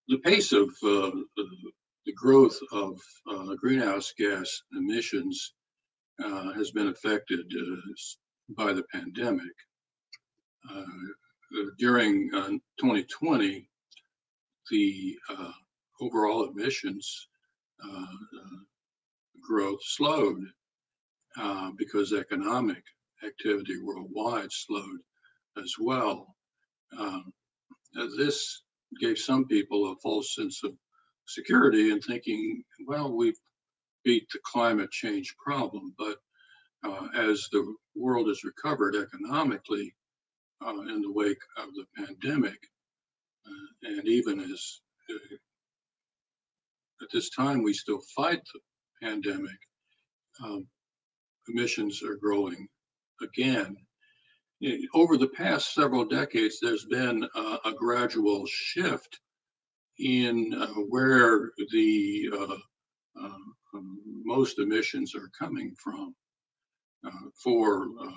The pace of the growth of greenhouse gas emissions has been affected by the pandemic. During 2020, the overall emissions growth slowed because economic activity worldwide slowed as well. This gave some people a false sense of security in thinking, well, we've beat the climate change problem. But as the world has recovered economically in the wake of the pandemic, and even as at this time we still fight the pandemic, emissions are growing again. Over the past several decades, there's been a gradual shift in where the most emissions are coming from. For a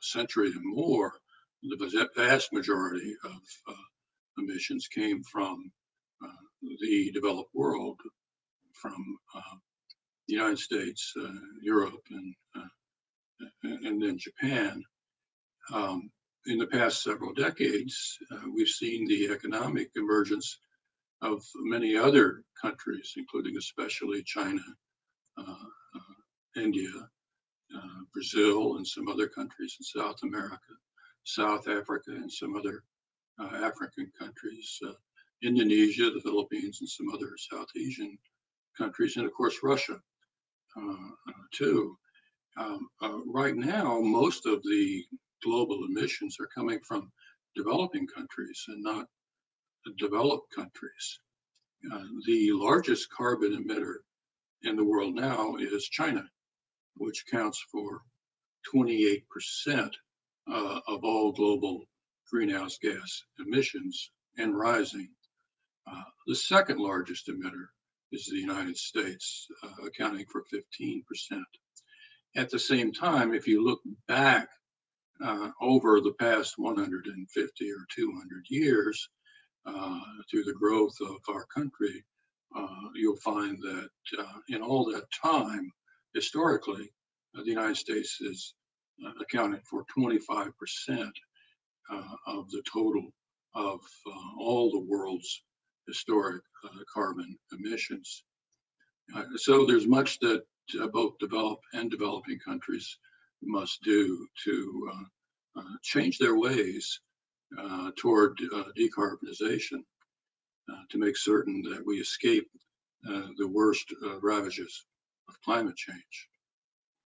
century and more, the vast majority of emissions came from the developed world, from the United States, Europe, and then Japan. In the past several decades, we've seen the economic emergence of many other countries, including especially China, India, Brazil, and some other countries in South America, South Africa, and some other African countries, Indonesia, the Philippines, and some other South Asian countries, and of course Russia too. Right now, most of the global emissions are coming from developing countries and not developed countries. The largest carbon emitter in the world now is China, which counts for 28% of all global greenhouse gas emissions and rising. The second largest emitter is the United States, accounting for 15%. At the same time, if you look back over the past 150 or 200 years, through the growth of our country, you'll find that in all that time, historically, the United States is accounted for 25% of the total of all the world's historic carbon emissions. So there's much that both developed and developing countries must do to change their ways toward decarbonization to make certain that we escape the worst ravages of climate change.